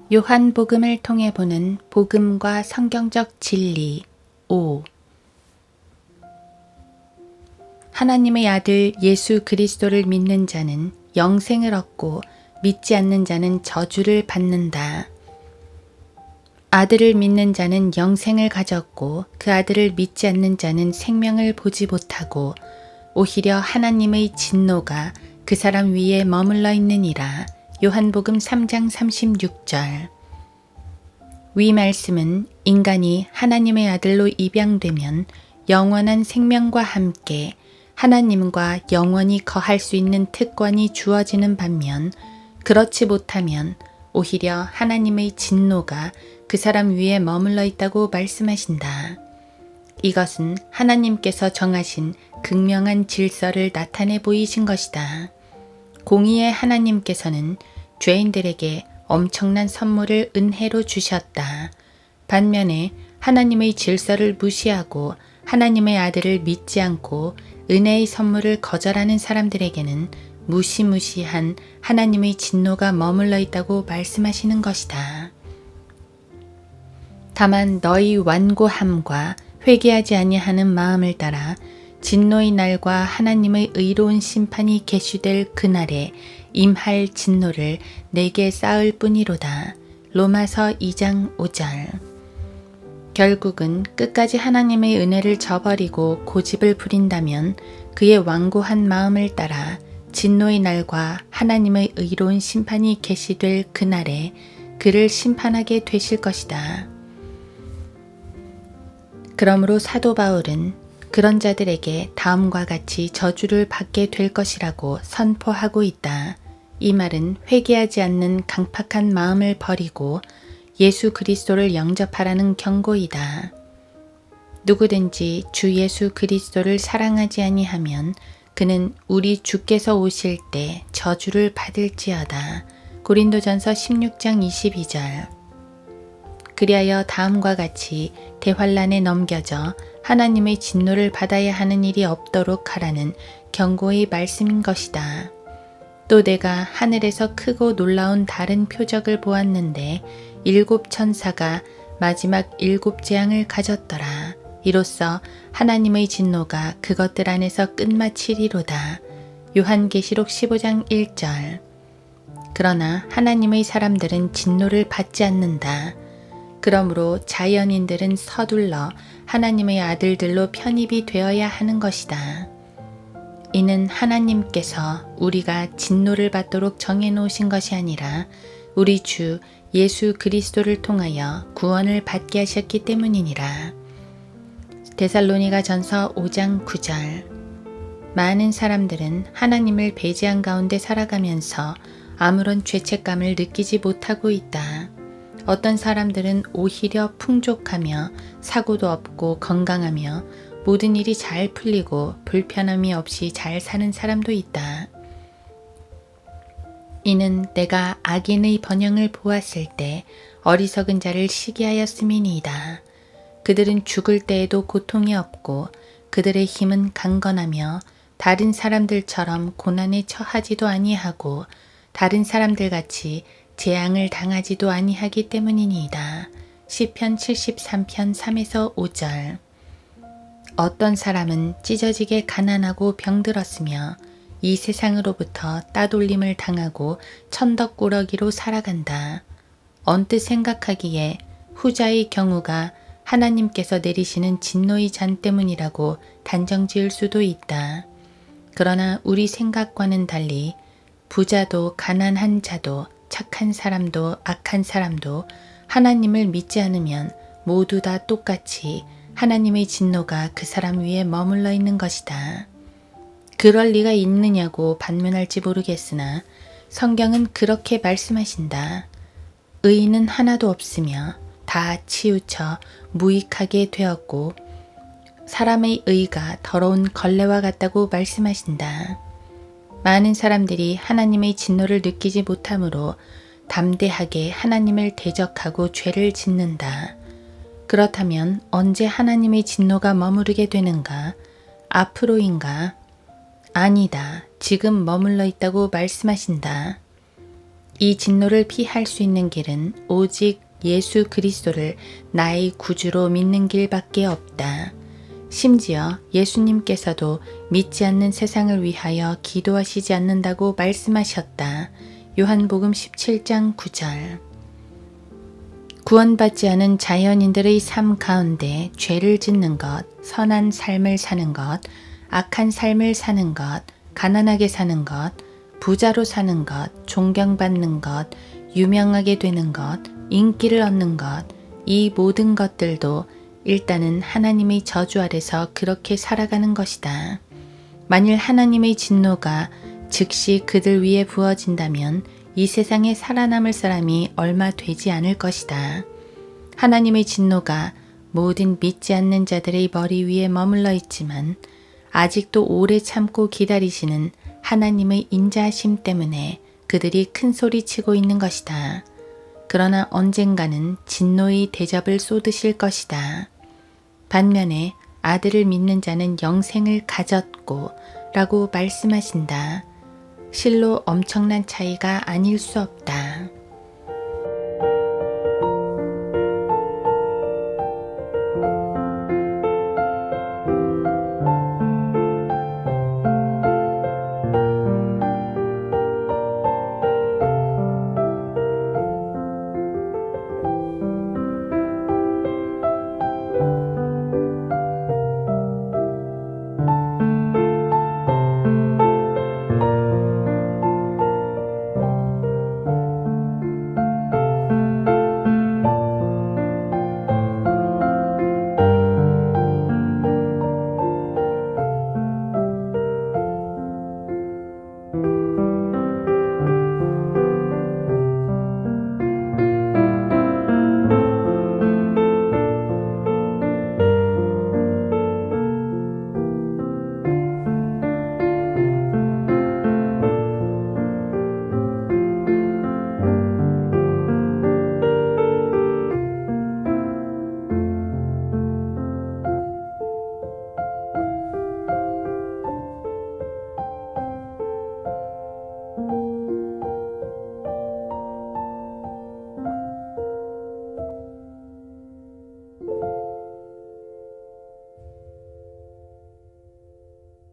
요한복음을 통해 보는 복음과 성경적 진리 5. 하나님의 아들 예수 그리스도를 믿는 자는 영생을 얻고 믿지 않는 자는 저주를 받는다. 아들을 믿는 자는 영생을 가졌고 그 아들을 믿지 않는 자는 생명을 보지 못하고 오히려 하나님의 진노가 그 사람 위에 머물러 있느니라. 요한복음 3장 36절. 위 말씀은 인간이 하나님의 아들로 입양되면 영원한 생명과 함께 하나님과 영원히 거할 수 있는 특권이 주어지는 반면 그렇지 못하면 오히려 하나님의 진노가 그 사람 위에 머물러 있다고 말씀하신다. 이것은 하나님께서 정하신 극명한 질서를 나타내 보이신 것이다. 공의의 하나님께서는 죄인들에게 엄청난 선물을 은혜로 주셨다. 반면에 하나님의 질서를 무시하고 하나님의 아들을 믿지 않고 은혜의 선물을 거절하는 사람들에게는 무시무시한 하나님의 진노가 머물러 있다고 말씀하시는 것이다. 다만 너희 완고함과 회개하지 아니하는 마음을 따라 진노의 날과 하나님의 의로운 심판이 계시될 그날에 임할 진노를 내게 쌓을 뿐이로다. 로마서 2장 5절. 결국은 끝까지 하나님의 은혜를 저버리고 고집을 부린다면 그의 완고한 마음을 따라 진노의 날과 하나님의 의로운 심판이 계시될 그날에 그를 심판하게 되실 것이다. 그러므로 사도 바울은 그런 자들에게 다음과 같이 저주를 받게 될 것이라고 선포하고 있다. 이 말은 회개하지 않는 강팍한 마음을 버리고 예수 그리스도를 영접하라는 경고이다. 누구든지 주 예수 그리스도를 사랑하지 아니하면 그는 우리 주께서 오실 때 저주를 받을지어다. 고린도전서 16장 22절. 그리하여 다음과 같이 대환란에 넘겨져 하나님의 진노를 받아야 하는 일이 없도록 하라는 경고의 말씀인 것이다. 또 내가 하늘에서 크고 놀라운 다른 표적을 보았는데 7 천사가 마지막 7 재앙을 가졌더라. 이로써 하나님의 진노가 그것들 안에서 끝마치리로다. 요한계시록 15장 1절. 그러나 하나님의 사람들은 진노를 받지 않는다. 그러므로 자연인들은 서둘러 하나님의 아들들로 편입이 되어야 하는 것이다. 이는 하나님께서 우리가 진노를 받도록 정해놓으신 것이 아니라 우리 주 예수 그리스도를 통하여 구원을 받게 하셨기 때문이니라. 데살로니가 전서 5장 9절. 많은 사람들은 하나님을 배제한 가운데 살아가면서 아무런 죄책감을 느끼지 못하고 있다. 어떤 사람들은 오히려 풍족하며 사고도 없고 건강하며 모든 일이 잘 풀리고 불편함이 없이 잘 사는 사람도 있다. 이는 내가 악인의 번영을 보았을 때 어리석은 자를 시기하였음이니이다. 그들은 죽을 때에도 고통이 없고 그들의 힘은 강건하며 다른 사람들처럼 고난에 처하지도 아니하고 다른 사람들같이 재앙을 당하지도 아니하기 때문이니이다. 시편 73편 3에서 5절. 어떤 사람은 찢어지게 가난하고 병들었으며 이 세상으로부터 따돌림을 당하고 천덕꾸러기로 살아간다. 언뜻 생각하기에 후자의 경우가 하나님께서 내리시는 진노의 잔 때문이라고 단정지을 수도 있다. 그러나 우리 생각과는 달리 부자도 가난한 자도 착한 사람도 악한 사람도 하나님을 믿지 않으면 모두 다 똑같이 하나님의 진노가 그 사람 위에 머물러 있는 것이다. 그럴 리가 있느냐고 반문할지 모르겠으나 성경은 그렇게 말씀하신다. 의인은 하나도 없으며 다 치우쳐 무익하게 되었고 사람의 의가 더러운 걸레와 같다고 말씀하신다. 많은 사람들이 하나님의 진노를 느끼지 못하므로 담대하게 하나님을 대적하고 죄를 짓는다. 그렇다면 언제 하나님의 진노가 머무르게 되는가? 앞으로인가? 아니다. 지금 머물러 있다고 말씀하신다. 이 진노를 피할 수 있는 길은 오직 예수 그리스도를 나의 구주로 믿는 길밖에 없다. 심지어 예수님께서도 믿지 않는 세상을 위하여 기도하시지 않는다고 말씀하셨다. 요한복음 17장 9절. 구원받지 않은 자연인들의 삶 가운데 죄를 짓는 것, 선한 삶을 사는 것, 악한 삶을 사는 것, 가난하게 사는 것, 부자로 사는 것, 존경받는 것, 유명하게 되는 것, 인기를 얻는 것, 이 모든 것들도 일단은 하나님의 저주 아래서 그렇게 살아가는 것이다. 만일 하나님의 진노가 즉시 그들 위에 부어진다면 이 세상에 살아남을 사람이 얼마 되지 않을 것이다. 하나님의 진노가 모든 믿지 않는 자들의 머리 위에 머물러 있지만 아직도 오래 참고 기다리시는 하나님의 인자하심 때문에 그들이 큰 소리 치고 있는 것이다. 그러나 언젠가는 진노의 대접을 쏟으실 것이다. 반면에 아들을 믿는 자는 영생을 가졌고 라고 말씀하신다. 실로 엄청난 차이가 아닐 수 없다.